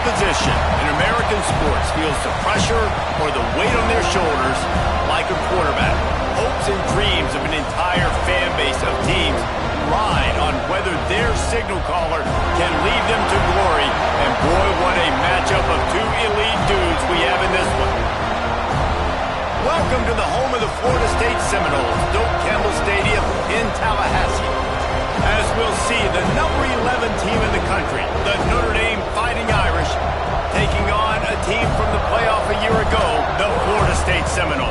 position in American sports feels the pressure or the weight on their shoulders like a quarterback. Hopes and dreams of an entire fan base of teams ride on whether their signal caller can lead them to glory. And boy, what a matchup of two elite dudes we have in this one. Welcome to the home of the Florida State Seminoles, Doak Campbell Stadium in Tallahassee. As we'll see, the number 11 team in the country, the Notre Dame Fighting Irish, taking on a team from the playoff a year ago, the Florida State Seminoles.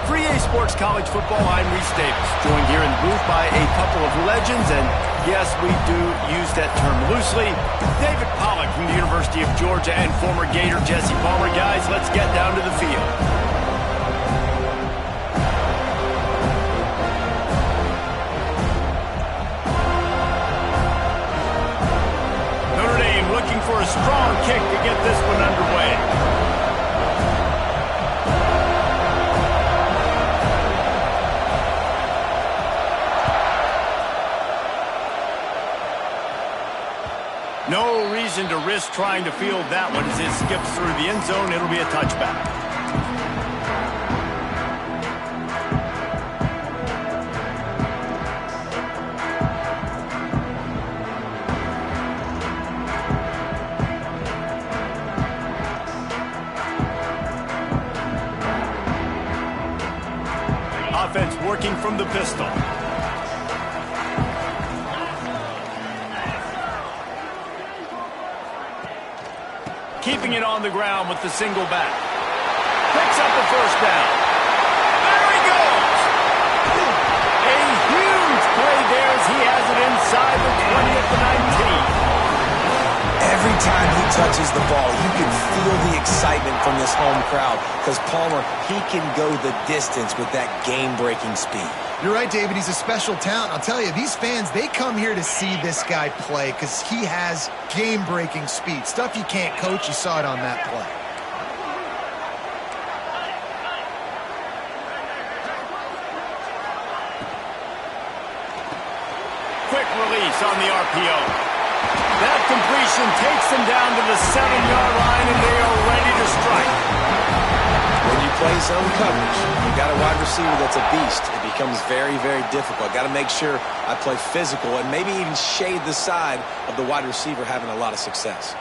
For EA Sports College Football, I'm Reese Davis, joined here in the booth by a couple of legends, and yes, we do use that term loosely. David Pollack from the University of Georgia and former Gator Jesse Palmer. Guys, let's get down to the field. Notre Dame looking for a strong kick to get this one underway. No reason to risk trying to field that one as it skips through the end zone. It'll be a touchback. Offense working from the pistol. Keeping it on the ground with the single back. Picks up the first down. There he goes! A huge play there as he has it inside the 20 at the 19. Every time he touches the ball, you can feel the excitement from this home crowd because Palmer, he can go the distance with that game-breaking speed. You're right, David. He's a special talent. I'll tell you, these fans, they come here to see this guy play because he has game-breaking speed. Stuff you can't coach. You saw it on that play. Quick release on the RPO. That completion takes them down to the 7-yard line, and they are ready to strike. When you play zone coverage, you got a wide receiver that's a beast. It becomes very, very difficult. Got to make sure I play physical and maybe even shade the side of the wide receiver having a lot of success.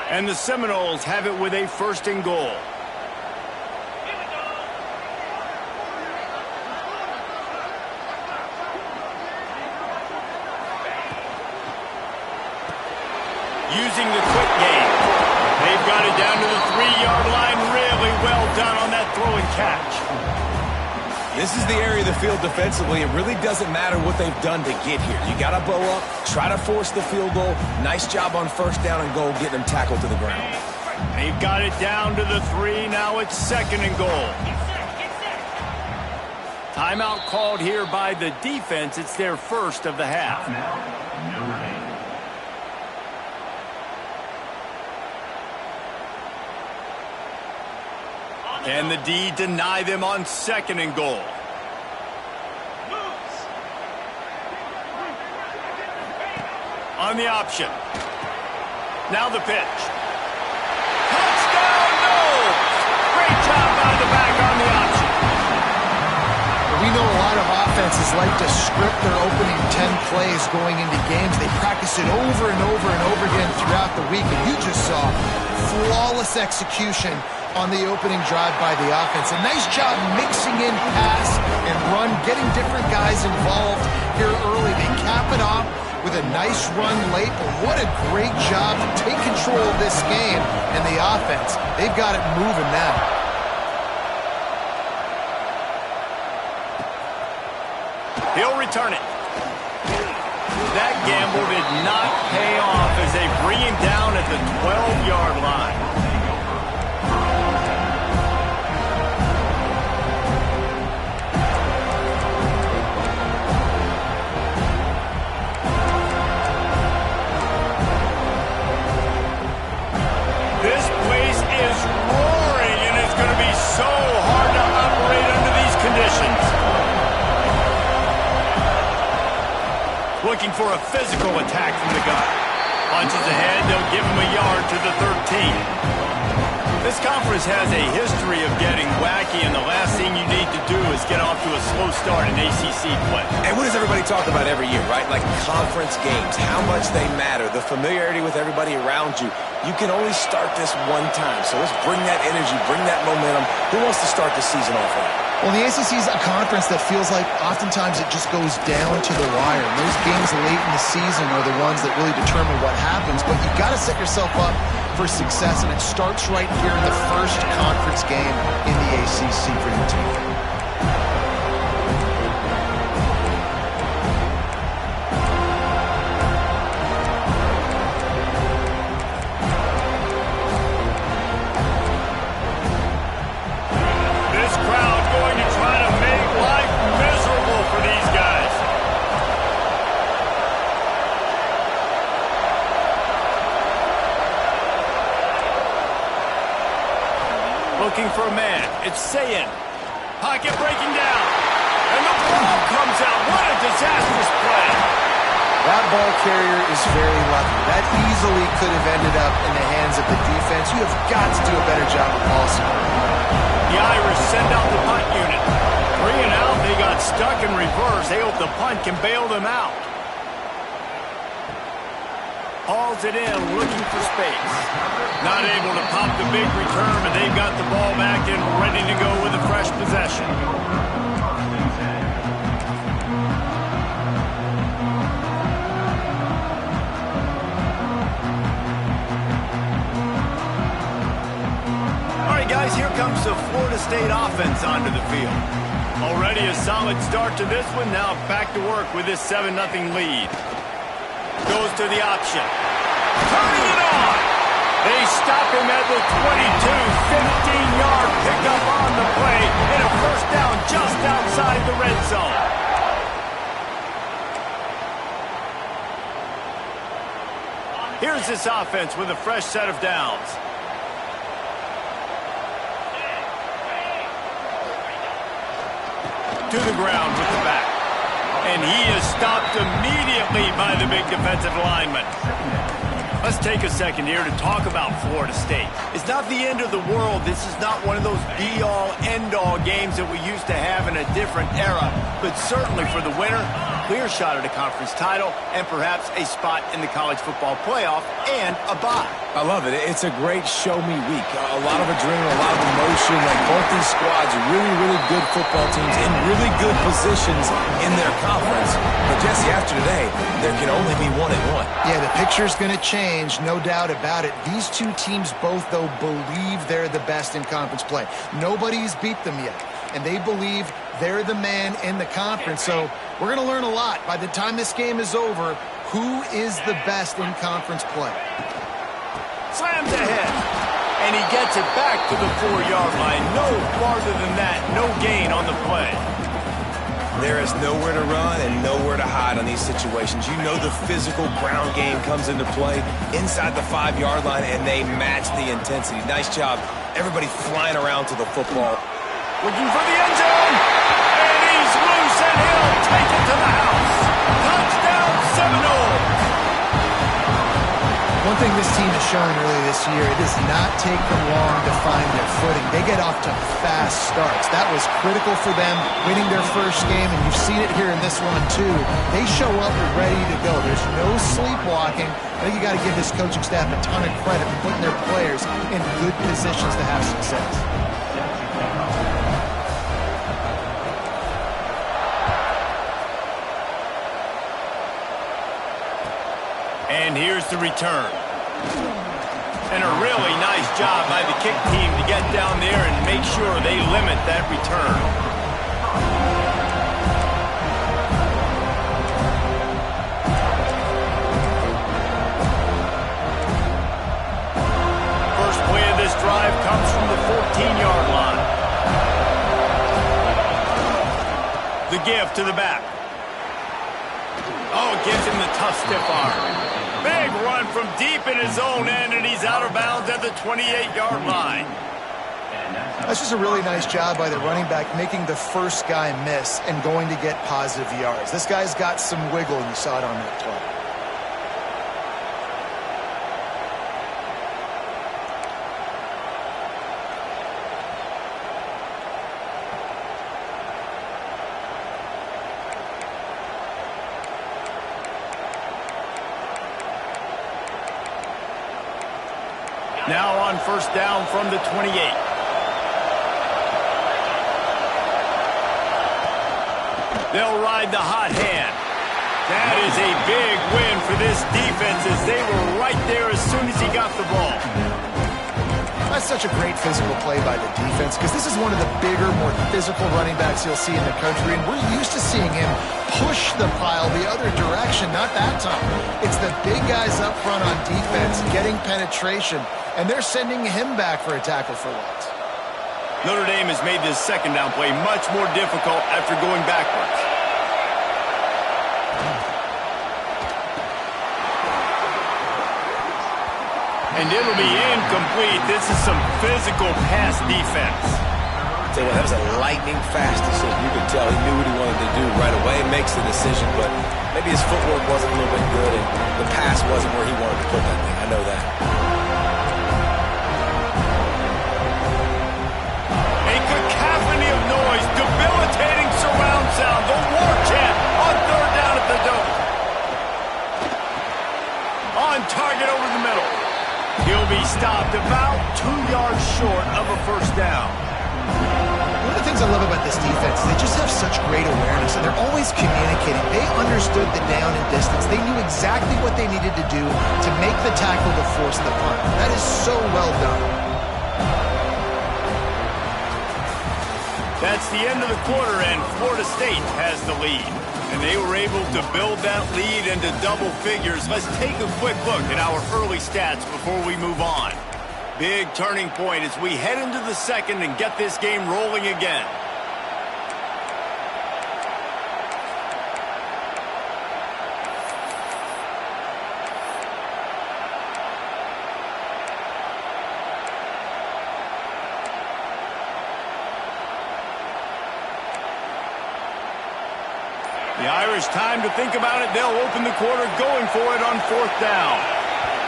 And the Seminoles have it with a 1st and goal. Using the quick game. They've got it down to the 3-yard line. Really well done on that throw and catch. This is the area of the field defensively. It really doesn't matter what they've done to get here. You got to bow up, try to force the field goal. Nice job on 1st down and goal, getting them tackled to the ground. They've got it down to the 3. Now it's 2nd and goal. Timeout called here by the defense. It's their 1st of the half. And the D deny them on 2nd and goal. On the option. Now the pitch. Touchdown, Noles! Great job by the back on the option. We know a lot of offenses like to script their opening 10 plays going into games. They practice it over and over and over again throughout the week. And you just saw flawless execution on the opening drive by the offense. A nice job mixing in pass and run, getting different guys involved here early. They cap it off with a nice run late, but what a great job to take control of this game. And the offense, they've got it moving now. He'll return it. That gamble did not pay off as they bring him down at the 12-yard line. This place is roaring, and it's going to be so hard to operate under these conditions. Looking for a physical attack from the guy. Punches ahead, they'll give him a yard to the 13. This conference has a history of getting wacky, and the last thing you need to do is get off to a slow start in ACC play. And what does everybody talk about every year, right? Like conference games, how much they matter, the familiarity with everybody around you. You can only start this one time, so let's bring that energy, bring that momentum. Who wants to start the season off right? Well, the ACC is a conference that feels like oftentimes it just goes down to the wire. And those games late in the season are the ones that really determine what happens. But you've got to set yourself up for success, and it starts right here in the first conference game in the ACC for your team. Looking for a man. It's Sayin. Pocket breaking down. And the ball comes out. What a disastrous play. That ball carrier is very lucky. That easily could have ended up in the hands of the defense. You have got to do a better job of ball security. The Irish send out the punt unit. Bringing out, they got stuck in reverse. They hope the punt can bail them out. Hauls it in, looking for space. Not able to pop the big return, but they've got the ball back and ready to go with a fresh possession. All right, guys, here comes the Florida State offense onto the field. Already a solid start to this one. Now back to work with this 7-0 lead. Goes to the option. Turning it on. They stop him at the 22. 15-yard pickup on the play. And a first down just outside the red zone. Here's this offense with a fresh set of downs. To the ground with the back. And he is stopped immediately by the big defensive lineman. Let's take a second here to talk about Florida State. It's not the end of the world. This is not one of those be-all, end-all games that we used to have in a different era. But certainly for the winner, clear shot at a conference title and perhaps a spot in the college football playoff and a bye. I love it. It's a great show-me week. A lot of adrenaline, a lot of emotion. Like both these squads are really, really good football teams in really good positions in their conference. But, Jesse, after today, there can only be 1-1. Yeah, the picture's going to change, no doubt about it. These two teams both, though, believe they're the best in conference play. Nobody's beat them yet, and they believe they're the man in the conference. So we're going to learn a lot. By the time this game is over, who is the best in conference play? Slams ahead, and he gets it back to the 4-yard line. No farther than that, no gain on the play. There is nowhere to run and nowhere to hide on these situations. You know the physical ground game comes into play inside the 5-yard line, and they match the intensity. Nice job. Everybody flying around to the football. Looking for the end zone, and he's loose, and he'll take it to the house. Touchdown, Seminoles. One thing this team has shown early this year, it does not take them long to find their footing. They get off to fast starts. That was critical for them winning their first game, and you've seen it here in this one too. They show up ready to go. There's no sleepwalking. I think you got to give this coaching staff a ton of credit for putting their players in good positions to have success. And here's the return. And a really nice job by the kick team to get down there and make sure they limit that return. First play of this drive comes from the 14-yard line. The give to the back. Oh, gives him the tough stiff arm. Big run from deep in his own end, and he's out of bounds at the 28-yard line. That's just a really nice job by the running back, making the first guy miss and going to get positive yards. This guy's got some wiggle, and you saw it on that play. Now on first down from the 28. They'll ride the hot hand. That is a big win for this defense as they were right there as soon as he got the ball. That's such a great physical play by the defense because this is one of the bigger, more physical running backs you'll see in the country, and we're used to seeing him push the pile the other direction, not that time. It's the big guys up front on defense getting penetration, and they're sending him back for a tackle for loss. Notre Dame has made this second down play much more difficult after going backwards. And it'll be incomplete. This is some physical pass defense. Tell you what, that was a lightning fast decision. You could tell he knew what he wanted to do right away. Makes the decision, but maybe his footwork wasn't a little bit good, and the pass wasn't where he wanted to put that thing. I know that. A cacophony of noise, debilitating surround sound, the war chant on third down at the Dome. On target over the middle. He'll be stopped about 2 yards short of a first down. One of the things I love about this defense is they just have such great awareness, and they're always communicating. They understood the down and distance. They knew exactly what they needed to do to make the tackle to force the punt. That is so well done. That's the end of the quarter, and Florida State has the lead. And they were able to build that lead into double figures. Let's take a quick look at our early stats before we move on. Big turning point as we head into the second and get this game rolling again. The Irish time to think about it. They'll open the quarter going for it on fourth down.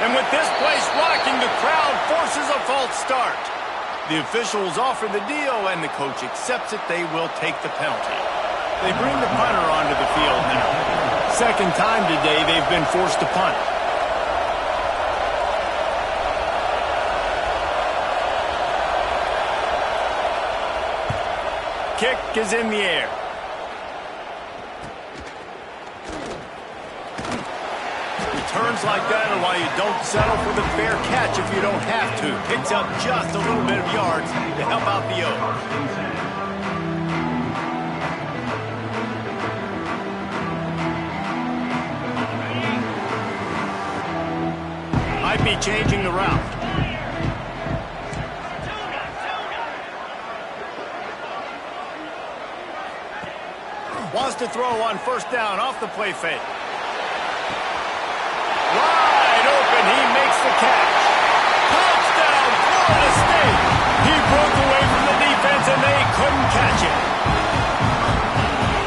And with this place rocking, the crowd forces a false start. The officials offer the deal, and the coach accepts it. They will take the penalty. They bring the punter onto the field now. Second time today they've been forced to punt. Kick is in the air. Returns like that are why you don't settle for the fair catch if you don't have to. Picks up just a little bit of yards to help out the O. Might be changing the route. Wants to throw on first down off the play fake. Wide open, he makes the catch. Touchdown, Florida State. He broke away from the defense and they couldn't catch him.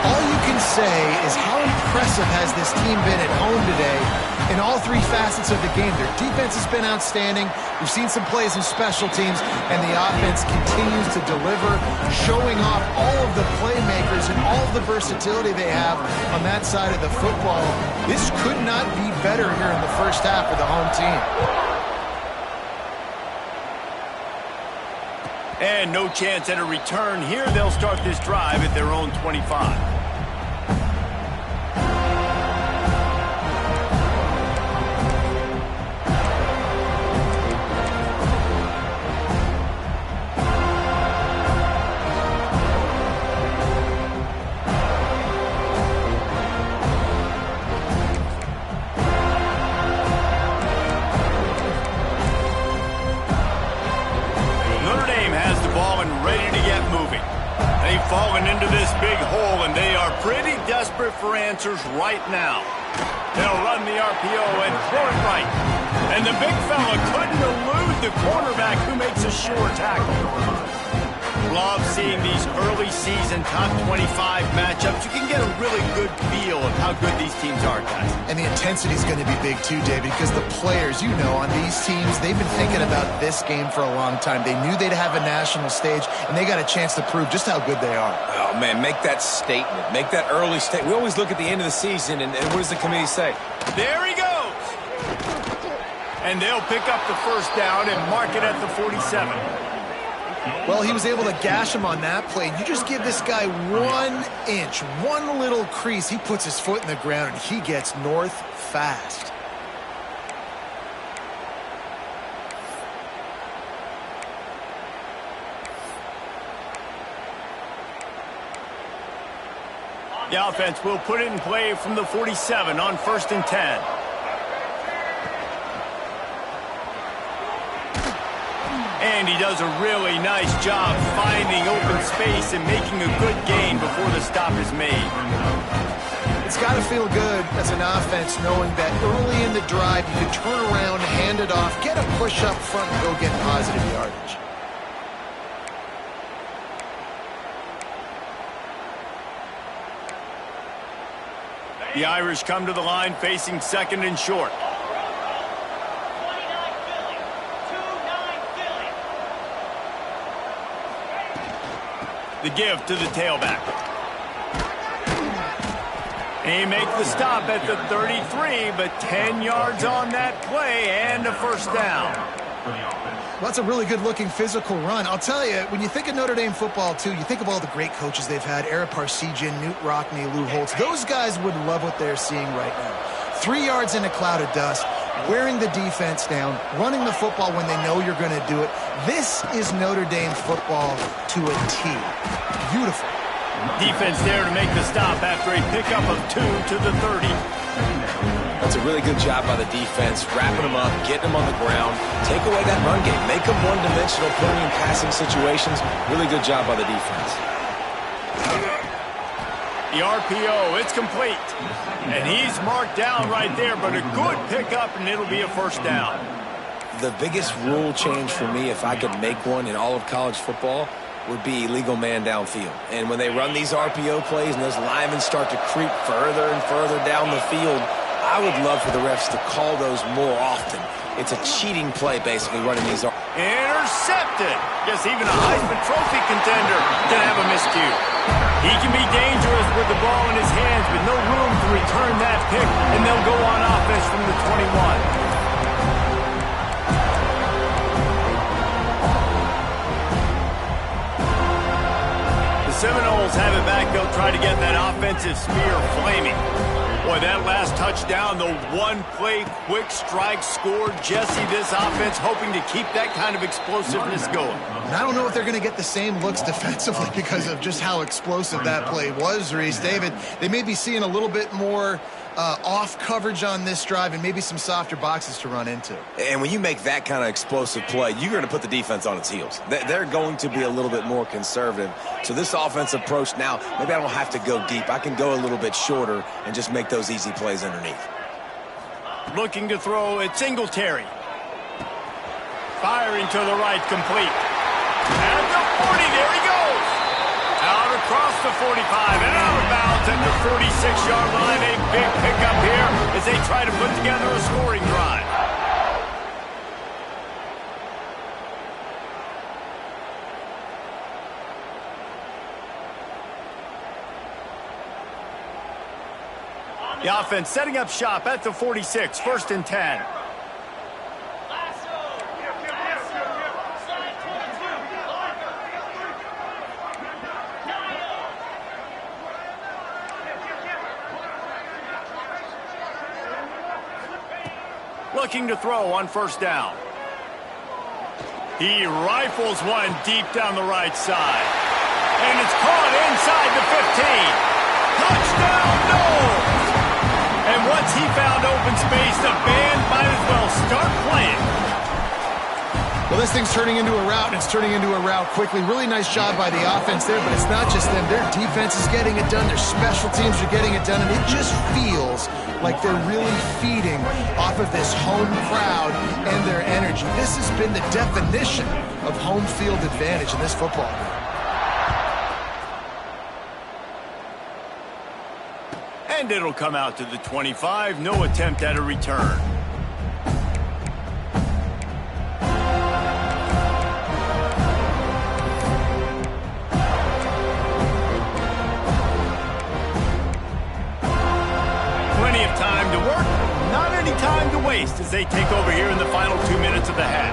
All you can say is how impressive has this team been at home today in all three facets of the game. Their defense has been outstanding. We've seen some plays in special teams, and the offense continues to deliver, showing off all of the playmakers and all of the versatility they have on that side of the football. This could not be better here in the first half for the home team. And no chance at a return here. They'll start this drive at their own 25. They've fallen into this big hole, and they are pretty desperate for answers right now. They'll run the RPO and throw it right. And the big fella couldn't elude the cornerback who makes a sure tackle. Love seeing these early season top 25 matchups. You can get a really good feel of how good these teams are, guys. And the intensity is going to be big too, David, because the players, you know, on these teams, they've been thinking about this game for a long time. They knew they'd have a national stage, and they got a chance to prove just how good they are. Oh, man, make that statement. Make that early statement. We always look at the end of the season, and what does the committee say? There he goes. And they'll pick up the first down and mark it at the 47. Well, he was able to gash him on that play. You just give this guy 1 inch, one little crease, he puts his foot in the ground, and he gets north fast. The offense will put it in play from the 47 on 1st and 10. And he does a really nice job finding open space and making a good gain before the stop is made. It's got to feel good as an offense knowing that early in the drive you can turn around, hand it off, get a push up front, and go get positive yardage. The Irish come to the line facing 2nd and short. The give to the tailback. He makes the stop at the 33, but 10 yards on that play and a first down. Well, that's a really good-looking physical run. I'll tell you, when you think of Notre Dame football, too, you think of all the great coaches they've had, Eric Parsegian, Newt Rockne, Lou Holtz. Those guys would love what they're seeing right now. 3 yards in a cloud of dust, wearing the defense down, running the football when they know you're going to do it. This is Notre Dame football to a T. Beautiful. Defense there to make the stop after a pickup of 2 to the 30. That's a really good job by the defense, wrapping them up, getting them on the ground, take away that run game, make them one-dimensional, put them in passing situations. Really good job by the defense. The RPO, it's complete. And he's marked down right there, but a good pickup, and it'll be a first down. The biggest rule change for me, if I could make one in all of college football, would be illegal man downfield. And when they run these RPO plays and those linemen start to creep further and further down the field, I would love for the refs to call those more often. It's a cheating play, basically, running these. Intercepted. Guess even a Heisman Trophy contender can have a miscue. He can be dangerous with the ball in his hands, but no room to return that pick, and they'll go on offense from the 21. Seminoles have it back. They'll try to get that offensive spear flaming. Boy, that last touchdown, the one-play quick strike score. Jesse, this offense hoping to keep that kind of explosiveness going. And I don't know if they're going to get the same looks defensively because of just how explosive that play was, Reese. David, they may be seeing a little bit more off coverage on this drive and maybe some softer boxes to run into. And when you make that kind of explosive play, you're going to put the defense on its heels. They're going to be a little bit more conservative. So this offensive approach now, maybe I don't have to go deep. I can go a little bit shorter and just make those easy plays underneath. Looking to throw at Singletary. Firing to the right, complete. At the 40, there he goes. Out across the 45 and out of bounds at the 46-yard line. A big pickup here as they try to put together a scoring drive. The offense setting up shop at the 46, 1st and 10. Looking to throw on 1st down. He rifles one deep down the right side. And it's caught inside the 15. Touchdown, Noles! And once he found open space, the band might as well start playing. Well, this thing's turning into a route, and it's turning into a route quickly. Really nice job by the offense there, but it's not just them. Their defense is getting it done. Their special teams are getting it done, and it just feels like they're really feeding off of this home crowd and their energy. This has been the definition of home field advantage in this football game. And it'll come out to the 25. No attempt at a return. Plenty of time to work. Not any time to waste as they take over here in the final 2 minutes of the half.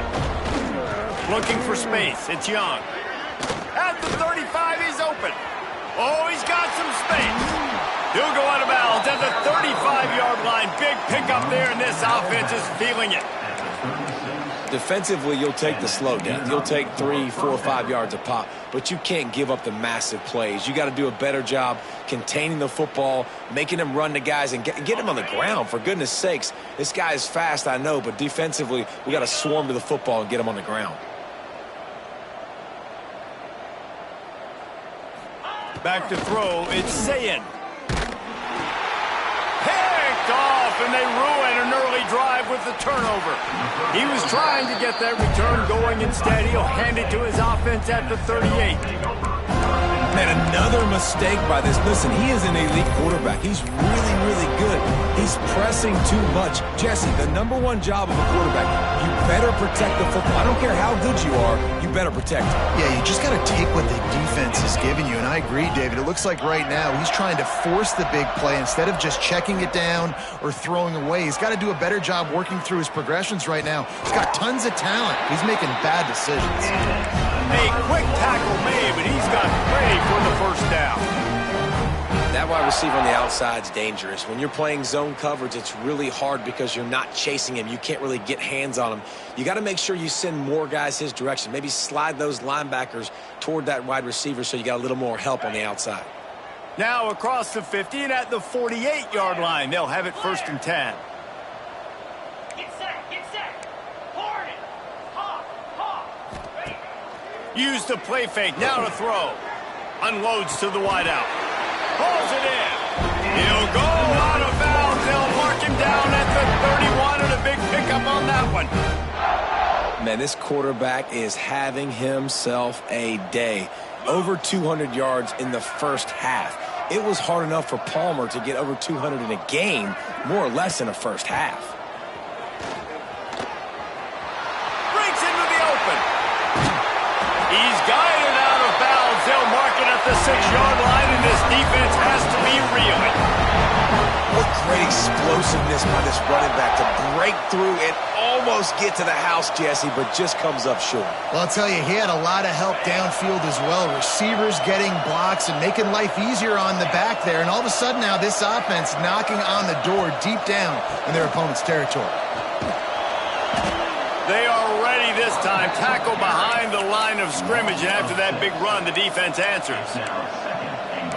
Looking for space. It's Young. At the 35, he's open. Oh, he's got some space. He'll go out of bounds at the 35-yard line. Big pickup there, and this offense is feeling it. Defensively, you'll take the slow down. You'll take 3, 4, 5 yards a pop, but you can't give up the massive plays. You got to do a better job containing the football, making them run the guys, and get them on the ground. For goodness sakes, this guy is fast, I know, but defensively, we got to swarm to the football and get him on the ground. Back to throw, it's Sayin. Picked off, and they ruin an early drive with the turnover. He was trying to get that return going. Instead, he'll hand it to his offense at the 38. Man, another mistake by this. Listen, he is an elite quarterback. He's really, really good. He's pressing too much. Jesse, the #1 job of a quarterback, you better protect the football. I don't care how good you are, you better protect it. Yeah, you just got to take what the defense is giving you, and I agree, David. It looks like right now he's trying to force the big play instead of just checking it down or throwing away. He's got to do a better job working through his progressions right now. He's got tons of talent. He's making bad decisions. A quick tackle made, but he's got ready for the first down. That wide receiver on the outside is dangerous. When you're playing zone coverage, it's really hard because you're not chasing him. You can't really get hands on him. You got to make sure you send more guys his direction. Maybe slide those linebackers toward that wide receiver so you got a little more help on the outside. Now across the 50 and at the 48-yard line. They'll have it 1st and 10. Use the play fake. Now to throw. Unloads to the wideout. Pulls it in. He'll go out of bounds. They'll mark him down at the 31 and a big pickup on that one. Man, this quarterback is having himself a day. Over 200 yards in the first half. It was hard enough for Palmer to get over 200 in a game, more or less in a first half. Breaks into the open. He's guided out of bounds. They'll mark it at the 6-yard line, and this defense has to be reeling. What great explosiveness by this running back to break through and almost get to the house, Jesse, but just comes up short. Well, I'll tell you, he had a lot of help downfield as well. Receivers getting blocks and making life easier on the back there. And all of a sudden now this offense knocking on the door deep down in their opponent's territory. They are ready this time. Tackle behind the line of scrimmage, and after that big run, the defense answers.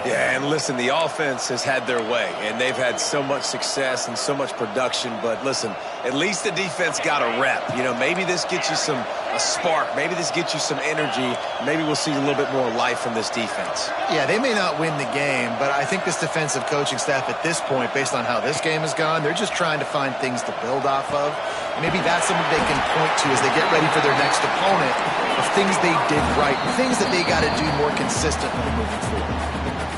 Yeah, and listen, the offense has had their way, and they've had so much success and so much production. But listen, at least the defense got a rep. You know, maybe this gets you a spark. Maybe this gets you some energy. Maybe we'll see a little bit more life from this defense. Yeah, they may not win the game, but I think this defensive coaching staff at this point, based on how this game has gone, they're just trying to find things to build off of. And maybe that's something they can point to as they get ready for their next opponent of things they did right, things that they got to do more consistently moving forward.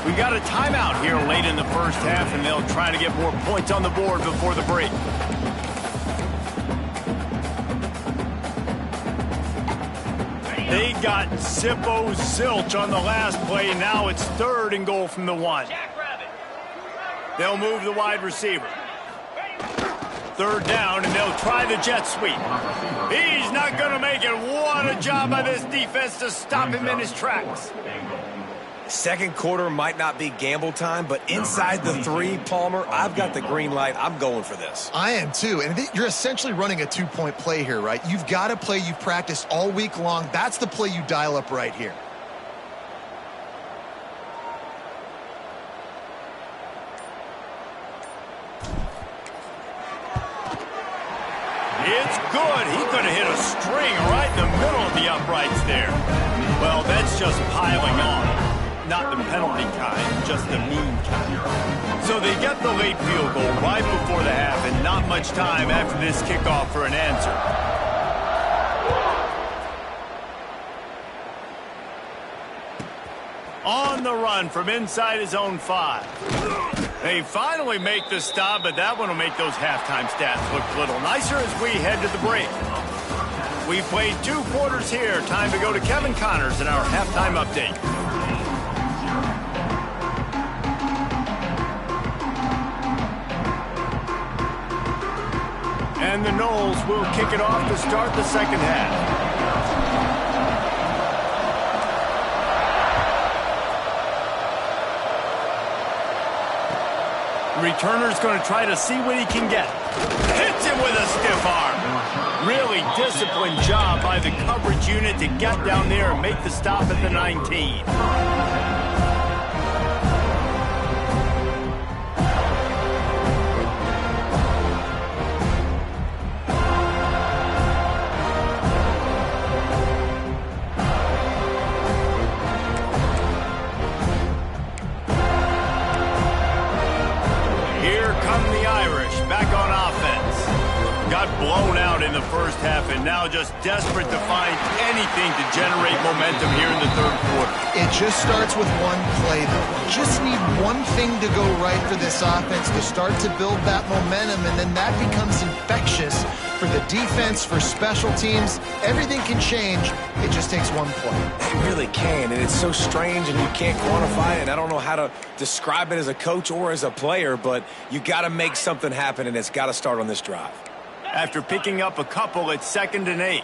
We got a timeout here late in the first half, and they'll try to get more points on the board before the break. They got Zippo Zilch on the last play. Now it's 3rd and goal from the 1. They'll move the wide receiver. 3rd down, and they'll try the jet sweep. He's not going to make it. What a job by this defense to stop him in his tracks. Second quarter might not be gamble time, but inside the 3, Palmer, I've got the green light. I'm going for this. I am too, and you're essentially running a 2-point play here, right? You've got a play you've practiced all week long. That's the play you dial up right here. It's good. He could have hit a string right in the middle of the uprights there. Well, that's just piling on. Not the penalty kind, just the mean kind. So they get the late field goal right before the half, and not much time after this kickoff for an answer. On the run from inside his own 5. They finally make the stop, but that one will make those halftime stats look a little nicer as we head to the break. We played 2 quarters here. Time to go to Kevin Connors in our halftime update. And the Noles will kick it off to start the second half. The returner's going to try to see what he can get. Hits him with a stiff arm. Really disciplined job by the coverage unit to get down there and make the stop at the 19. Blown out in the first half and now just desperate to find anything to generate momentum here in the third quarter. It just starts with one play, though. Just need one thing to go right for this offense to start to build that momentum, and then that becomes infectious for the defense, for special teams. Everything can change. It just takes one play. It really can, and it's so strange, and you can't quantify it, and I don't know how to describe it as a coach or as a player, but you got to make something happen, and it's got to start on this drive. After picking up a couple, it's 2nd and 8.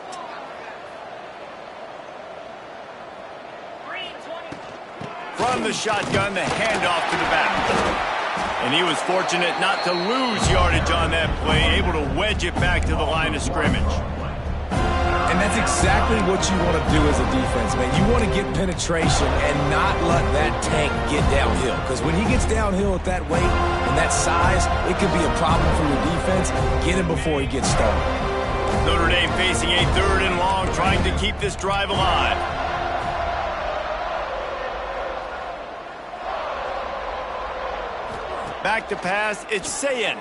From the shotgun, the handoff to the back. And he was fortunate not to lose yardage on that play, able to wedge it back to the line of scrimmage. And that's exactly what you want to do as a defense, man. You want to get penetration and not let that tank get downhill. Because when he gets downhill at that weight and that size, it could be a problem for your defense. Get him before he gets started. Notre Dame facing a 3rd and long, trying to keep this drive alive. Back to pass, it's Sayin.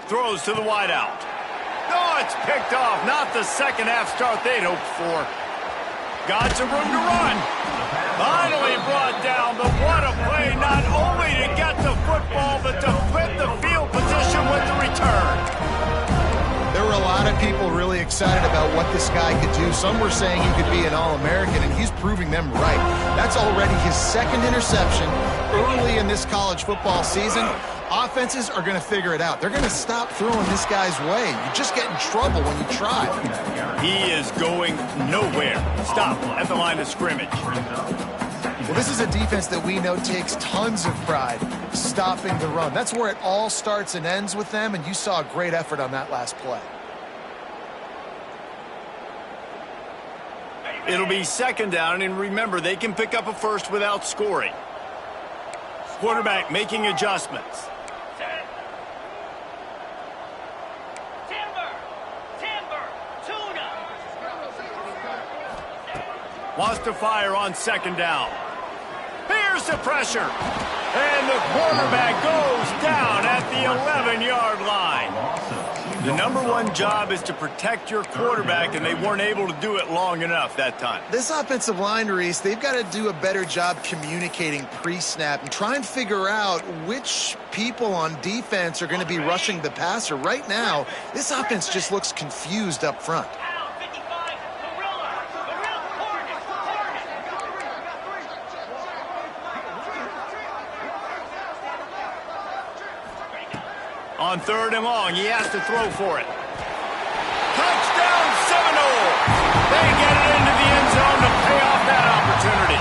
Throws to the wideout. Oh, it's picked off. Not the second half start they'd hoped for. Got some room to run. Finally brought down, but what a play. Not only to get the football, but to flip the field position with the return. There were a lot of people really excited about what this guy could do. Some were saying he could be an All-American, and he's proving them right. That's already his 2nd interception early in this college football season. Offenses are going to figure it out. They're going to stop throwing this guy's way. You just get in trouble when you try. He is going nowhere. Stop at the line of scrimmage. Well, this is a defense that we know takes tons of pride stopping the run. That's where it all starts and ends with them, and you saw a great effort on that last play. It'll be 2nd down, and remember, they can pick up a first without scoring. Quarterback making adjustments. Wants to fire on 2nd down. Here's the pressure. And the quarterback goes down at the 11-yard line. The #1 job is to protect your quarterback, and they weren't able to do it long enough that time. This offensive line, Reese, they've got to do a better job communicating pre-snap and try and figure out which people on defense are going to be rushing the passer. Right now, this offense just looks confused up front. On 3rd and long, he has to throw for it. Touchdown, Seminole! They get it into the end zone to pay off that opportunity.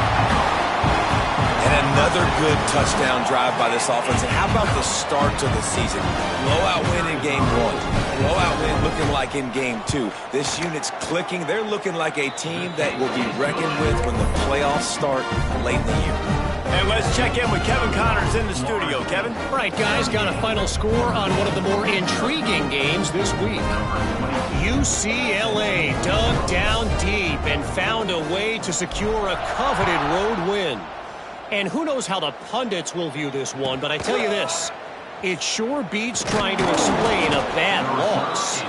And another good touchdown drive by this offense. And how about the start to the season? Blowout win in game 1. Blowout win looking like in game 2. This unit's clicking. They're looking like a team that will be reckoned with when the playoffs start late in the year. And let's check in with Kevin Connors in the studio. Kevin? All right, guys, got a final score on one of the more intriguing games this week. UCLA dug down deep and found a way to secure a coveted road win. And who knows how the pundits will view this one, but I tell you this, it sure beats trying to explain a bad loss.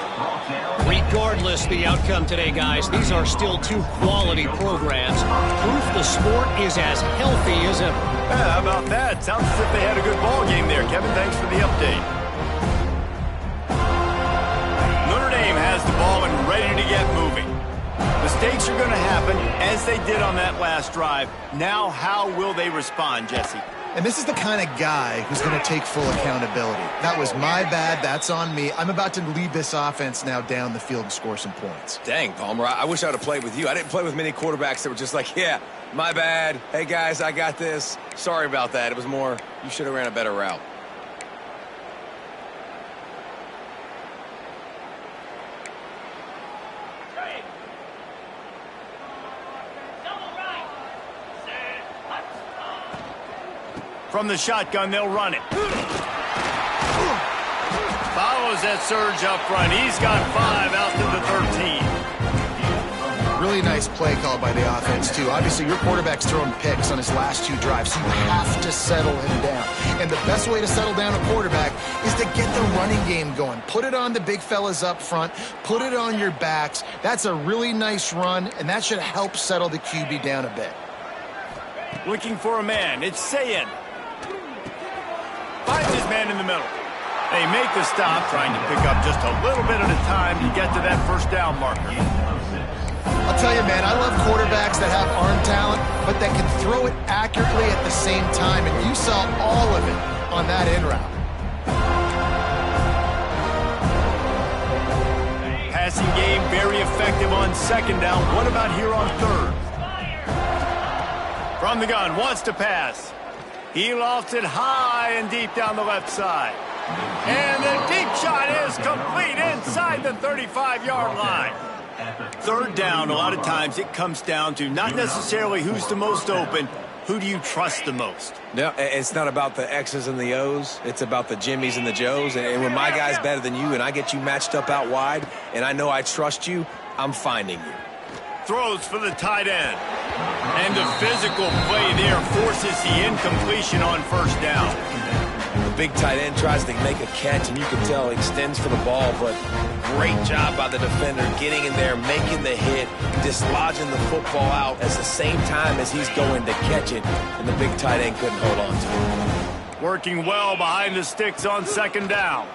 Regardless the outcome today, guys, these are still 2 quality programs. Proof the sport is as healthy as ever. Yeah, how about that? Sounds as if they had a good ball game there. Kevin, thanks for the update. Notre Dame has the ball and ready to get moving. Mistakes are going to happen, as they did on that last drive. Now, how will they respond, Jesse? And this is the kind of guy who's going to take full accountability. That was my bad. That's on me. I'm about to lead this offense now down the field and score some points. Dang, Palmer, I wish I would have played with you. I didn't play with many quarterbacks that were just like, yeah, my bad. Hey, guys, I got this. Sorry about that. It was more, you should have ran a better route. From the shotgun, they'll run it. Follows that surge up front. He's got 5 out to the 13. Really nice play call by the offense, too. Obviously, your quarterback's throwing picks on his last 2 drives, so you have to settle him down. And the best way to settle down a quarterback is to get the running game going. Put it on the big fellas up front. Put it on your backs. That's a really nice run, and that should help settle the QB down a bit. Looking for a man. It's Sayin. Finds his man in the middle. They make the stop, trying to pick up just a little bit at a time to get to that first down marker. I'll tell you, man, I love quarterbacks that have arm talent, but that can throw it accurately at the same time, and you saw all of it on that in route. Passing game very effective on second down. What about here on third? From the gun, wants to pass. He lofts it high and deep down the left side. And the deep shot is complete inside the 35-yard line. Third down, a lot of times it comes down to not necessarily who's the most open, who do you trust the most? No, it's not about the X's and the O's. It's about the Jimmies and the Joes. And when my guy's better than you and I get you matched up out wide and I know I trust you, I'm finding you. Throws for the tight end. And the physical play there forces the incompletion on first down. The big tight end tries to make a catch, and you can tell he extends for the ball, but great job by the defender getting in there, making the hit, dislodging the football out at the same time as he's going to catch it, and the big tight end couldn't hold on to it. Working well behind the sticks on second down.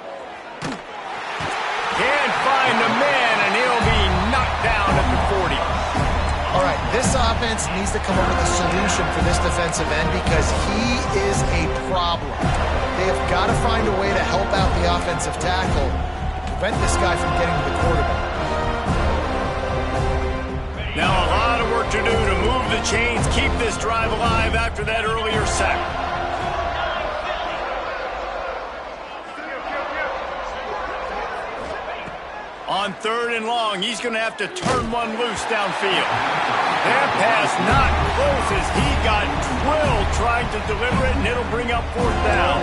Can't find the man, and he'll be knocked down at the 40. All right, this offense needs to come up with a solution for this defensive end because he is a problem. They have got to find a way to help out the offensive tackle to prevent this guy from getting to the quarterback. Now a lot of work to do to move the chains, keep this drive alive after that earlier sack. On third and long, he's going to have to turn one loose downfield. That pass not close as he got drilled trying to deliver it, and it'll bring up fourth down.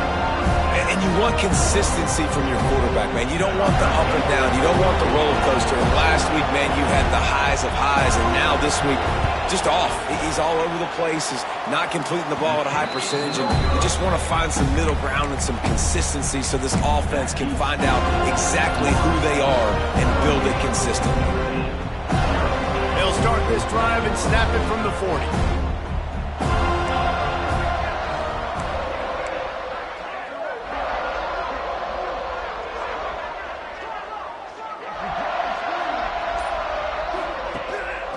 And you want consistency from your quarterback, man. You don't want the up and down. You don't want the roller coaster. And last week, man, you had the highs of highs, and now this week, just off. He's all over the place. He's not completing the ball at a high percentage, and you just want to find some middle ground and some consistency so this offense can find out exactly who they are and build it consistently. They'll start this drive and snap it from the 40.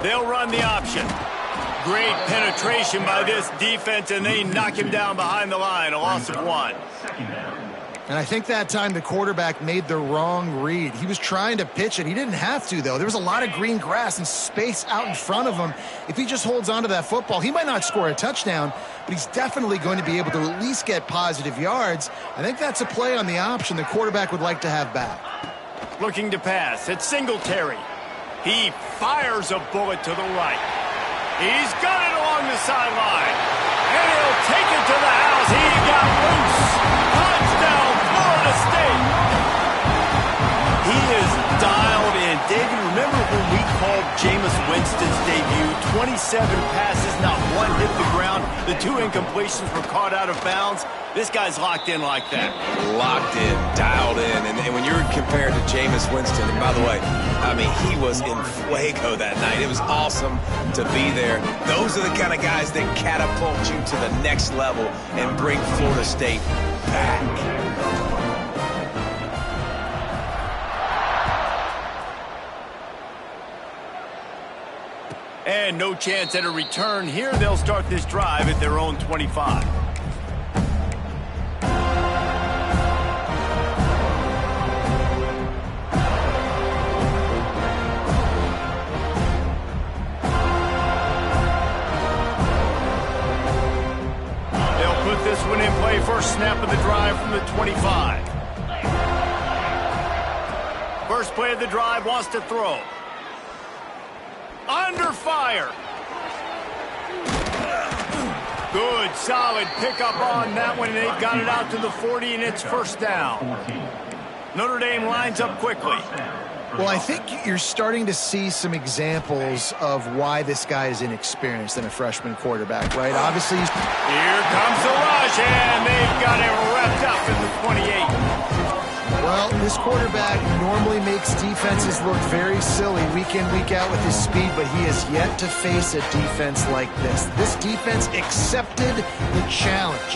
They'll run the option. Great penetration by this defense, and they knock him down behind the line. A loss of 1. And I think that time the quarterback made the wrong read. He was trying to pitch it. He didn't have to, though. There was a lot of green grass and space out in front of him. If he just holds on to that football, he might not score a touchdown, but he's definitely going to be able to at least get positive yards. I think that's a play on the option the quarterback would like to have back. Looking to pass. It's Singletary. He fires a bullet to the right. He's got it along the sideline. And he'll take it to the house. He got loose. Touchdown, Florida State. He is dialed in. David, remember when we called Jameis Winston's debut? 27 passes, not one hit the ground. The 2 incompletions were caught out of bounds. This guy's locked in like that. Locked in, dialed in. And when you're compared to Jameis Winston, and by the way, I mean, he was in fuego that night. It was awesome to be there. Those are the kind of guys that catapult you to the next level and bring Florida State back. And no chance at a return here. They'll start this drive at their own 25. with the drive from the 25. First play of the drive, wants to throw. Under fire. Good, solid pickup on that one, and they've got it out to the 40, and it's first down. Notre Dame lines up quickly. Well, I think you're starting to see some examples of why this guy is inexperienced in a freshman quarterback, right? Obviously, here comes the rush, and they've got it wrapped up in the 28. Well, this quarterback normally makes defenses look very silly week in, week out with his speed, but he has yet to face a defense like this. This defense accepted the challenge.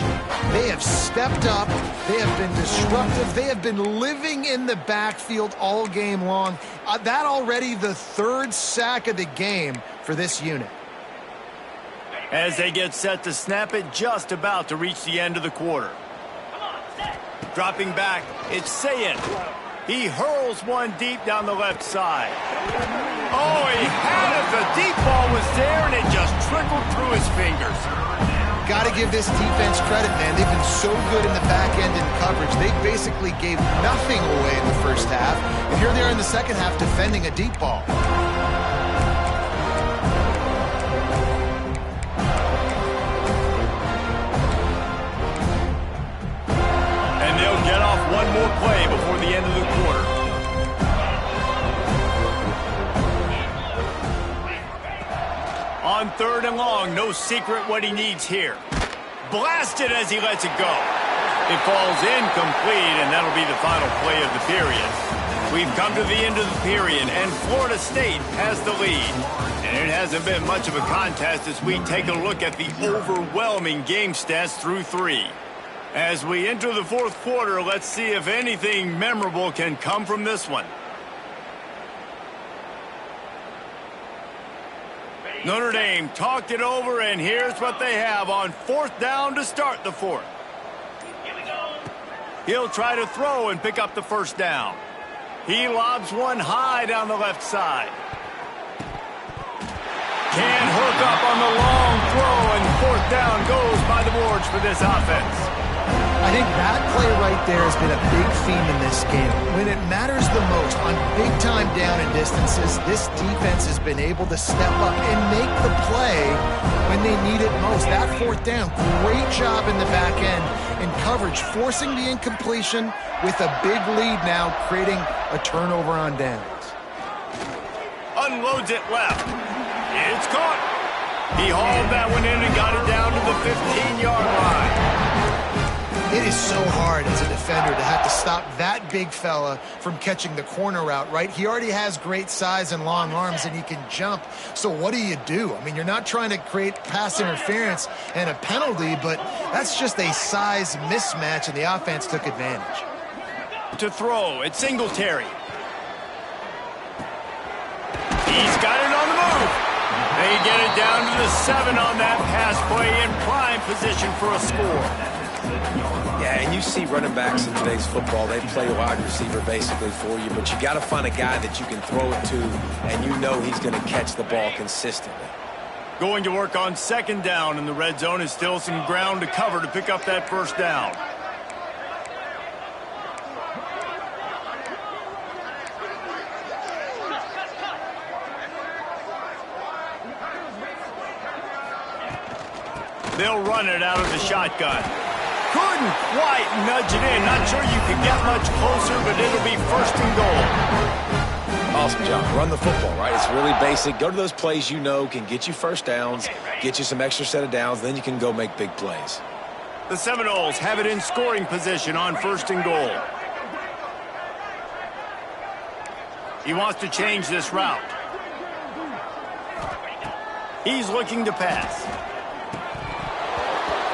They have stepped up. They have been disruptive. They have been living in the backfield all game long. That already the third sack of the game for this unit. As they get set to snap it, just about to reach the end of the quarter. Dropping back, it's Sayin. He hurls one deep down the left side. Oh, he had it. The deep ball was there, and it just trickled through his fingers. Got to give this defense credit, man. They've been so good in the back end in coverage. They basically gave nothing away in the first half. And here they are in the second half defending a deep ball. One more play before the end of the quarter. On third and long, no secret what he needs here. Blasted as he lets it go. It falls incomplete, and that'll be the final play of the period. We've come to the end of the period, and Florida State has the lead. And it hasn't been much of a contest as we take a look at the overwhelming game stats through three. As we enter the fourth quarter, let's see if anything memorable can come from this one. Notre Dame talked it over, and here's what they have on fourth down to start the fourth. He'll try to throw and pick up the first down. He lobs one high down the left side. Can't hook up on the long throw, and fourth down goes by the boards for this offense. I think that play right there has been a big theme in this game. When it matters the most, on big-time down and distances, this defense has been able to step up and make the play when they need it most. That fourth down, great job in the back end in coverage, forcing the incompletion with a big lead now, creating a turnover on downs. Unloads it left. It's caught. He hauled that one in and got it down to the 15-yard line. It is so hard as a defender to have to stop that big fella from catching the corner route, right? He already has great size and long arms, and he can jump. So what do? I mean, you're not trying to create pass interference and a penalty, but that's just a size mismatch, and the offense took advantage. To throw, it's Singletary. He's got it on the move. They get it down to the 7 on that pass play, in prime position for a score. Yeah, and you see running backs in today's football, they play wide receiver basically for you, but you got to find a guy that you can throw it to, and you know he's going to catch the ball consistently. Going to work on second down, and the red zone is still some ground to cover to pick up that first down. They'll run it out of the shotgun. Couldn't quite nudge it in. Not sure you could get much closer, but it'll be first and goal. Awesome job. Run the football, right? It's really basic. Go to those plays you know can get you first downs, get you some extra set of downs, then you can go make big plays. The Seminoles have it in scoring position on first and goal. He wants to change this route. He's looking to pass.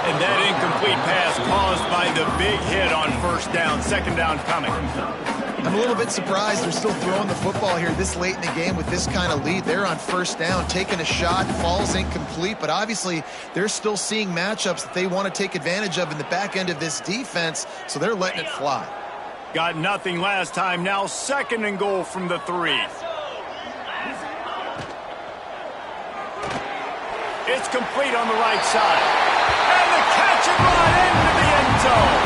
And that incomplete pass caused by the big hit on first down. Second down coming. I'm a little bit surprised they're still throwing the football here this late in the game with this kind of lead. They're on first down, taking a shot, falls incomplete, but obviously they're still seeing matchups that they want to take advantage of in the back end of this defense, so they're letting it fly. Got nothing last time. Now second and goal from the 3. It's complete on the right side. And the catch and run into the end zone.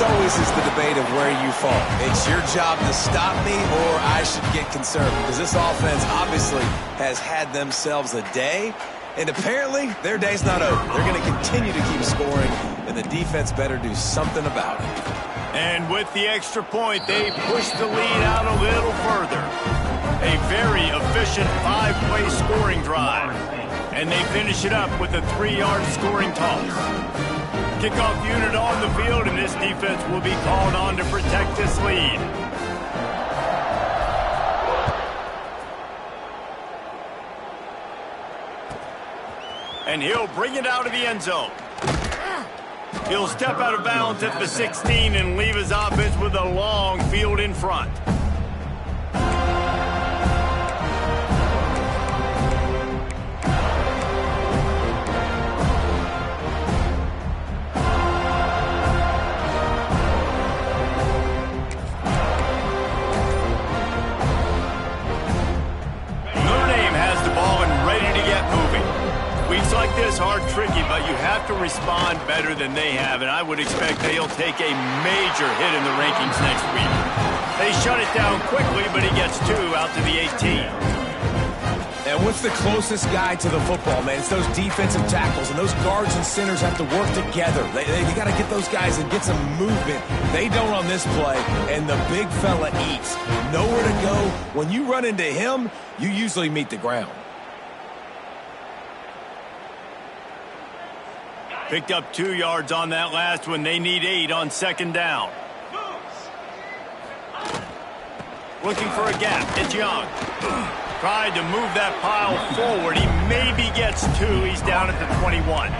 this always is the debate of where you fall. It's your job to stop me, or I should get concerned, because this offense obviously has had themselves a day, and apparently their day's not over. They're going to continue to keep scoring, and the defense better do something about it. And with the extra point, they push the lead out a little further. A very efficient 5-play scoring drive. And they finish it up with a 3-yard scoring toss. Kickoff unit on the field, and this defense will be called on to protect this lead. And he'll bring it out of the end zone. He'll step out of bounds at the 16 and leave his offense with a long field in front. Weeks like this are tricky, but you have to respond better than they have, and I would expect they'll take a major hit in the rankings next week. They shut it down quickly, but he gets 2 out to the 18. And what's the closest guy to the football, man? It's those defensive tackles, and those guards and centers have to work together. They got to get those guys and get some movement. They don't on this play, and the big fella eats. Nowhere to go. When you run into him, you usually meet the ground. Picked up 2 yards on that last one. They need 8 on 2nd down. Looking for a gap. It's Young. Tried to move that pile forward. He maybe gets 2. He's down at the 21.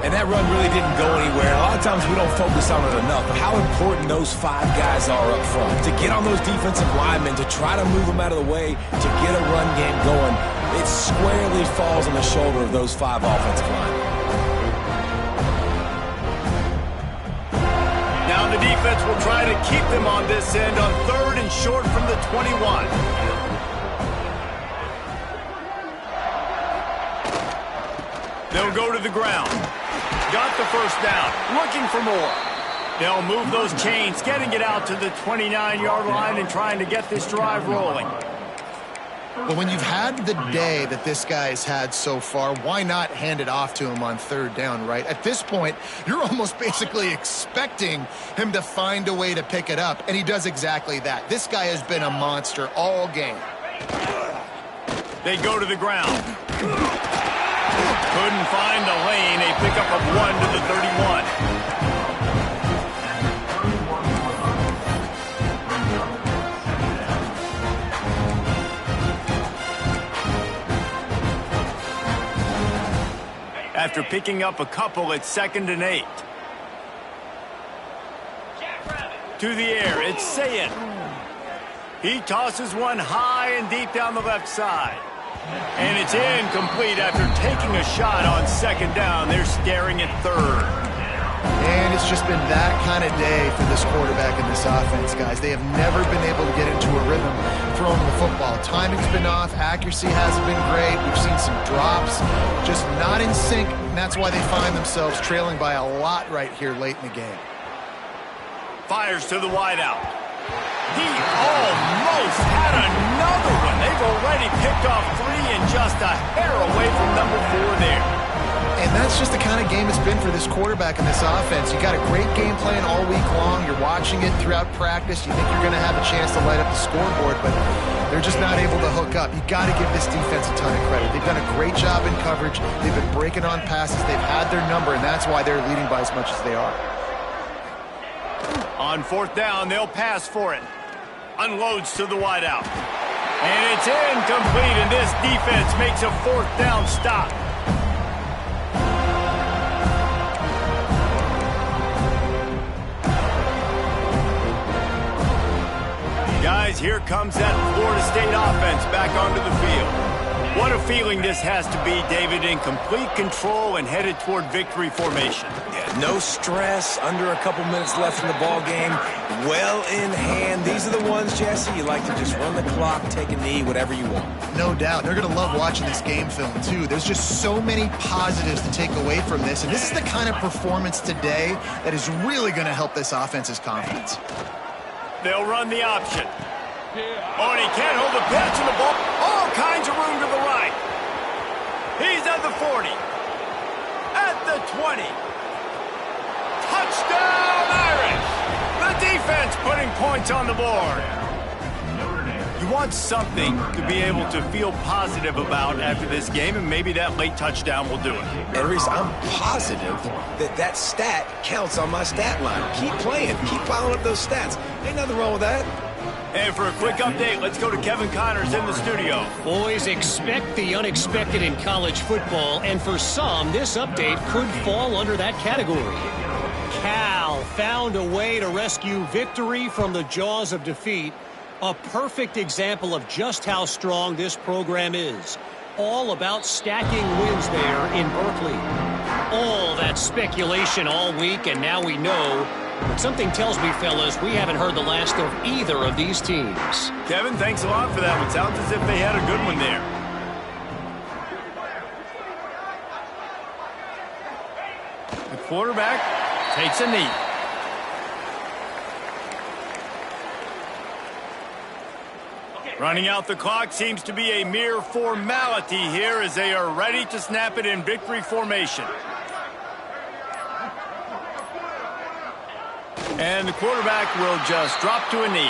And that run really didn't go anywhere. A lot of times we don't focus on it enough, but how important those 5 guys are up front. To get on those defensive linemen, to try to move them out of the way, to get a run game going, it squarely falls on the shoulder of those 5 offensive linemen. Now the defense will try to keep them on this end on 3rd and short from the 21. They'll go to the ground. Got the 1st down. Looking for more. They'll move those chains, getting it out to the 29-yard line and trying to get this drive rolling. Well, when you've had the day that this guy's had so far, why not hand it off to him on 3rd down, right? At this point, you're almost basically expecting him to find a way to pick it up, and he does exactly that. This guy has been a monster all game. They go to the ground. Couldn't find a lane. A pickup of 1 to the 31. After picking up a couple, it's 2nd and 8. To the air, it's Sayin. He tosses one high and deep down the left side. And it's incomplete after taking a shot on 2nd down. They're staring at 3rd. And it's just been that kind of day for this quarterback and this offense, guys. They have never been able to get into a rhythm throwing the football. Timing's been off. Accuracy hasn't been great. We've seen some drops. Just not in sync, and that's why they find themselves trailing by a lot right here late in the game. Fires to the wideout. He almost had another one. They've already picked off 3 and just a hair away from number 4 there. And that's just the kind of game it's been for this quarterback and this offense. You got a great game plan all week long. You're watching it throughout practice. You think you're going to have a chance to light up the scoreboard, but they're just not able to hook up. You got to give this defense a ton of credit. They've done a great job in coverage. They've been breaking on passes. They've had their number, and that's why they're leading by as much as they are. On 4th down, they'll pass for it. Unloads to the wideout. And it's incomplete, and this defense makes a 4th down stop. Guys, here comes that Florida State offense back onto the field. What a feeling this has to be, David, in complete control and headed toward victory formation. Yeah, no stress, under a couple minutes left in the ball game, well in hand. These are the ones, Jesse, you like to just run the clock, take a knee, whatever you want. No doubt. They're going to love watching this game film, too. There's just so many positives to take away from this, and this is the kind of performance today that is really going to help this offense's confidence. They'll run the option. Oh, and he can't hold the pitch, and the ball, all kinds of room to the right. He's at the 40, at the 20. Touchdown, Irish! The defense putting points on the board. You want something to be able to feel positive about after this game, and maybe that late touchdown will do it. And Reese, I'm positive that stat counts on my stat line. Keep playing. Keep piling up those stats. Ain't nothing wrong with that. And for a quick update, let's go to Kevin Connors in the studio. Boys, expect the unexpected in college football, and for some, this update could fall under that category. Cal found a way to rescue victory from the jaws of defeat. A perfect example of just how strong this program is. All about stacking wins there in Berkeley. All that speculation all week, and now we know. But something tells me, fellas, we haven't heard the last of either of these teams. Kevin, thanks a lot for that. It sounds as if they had a good one there. The quarterback takes a knee. Running out the clock seems to be a mere formality here as they are ready to snap it in victory formation. And the quarterback will just drop to a knee.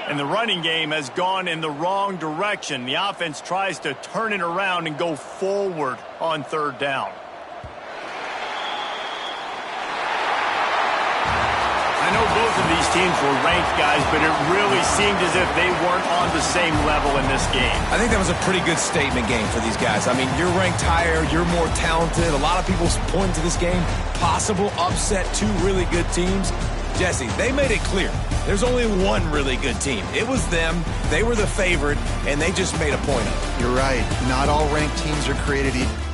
And the running game has gone in the wrong direction. The offense tries to turn it around and go forward on third down. I know both of these teams were ranked, guys, but it really seemed as if they weren't on the same level in this game. I think that was a pretty good statement game for these guys. I mean, you're ranked higher, you're more talented. A lot of people point to this game, possible upset, two really good teams. Jesse, they made it clear. There's only one really good team. It was them. They were the favorite, and they just made a point of it. You're right. Not all ranked teams are created equal.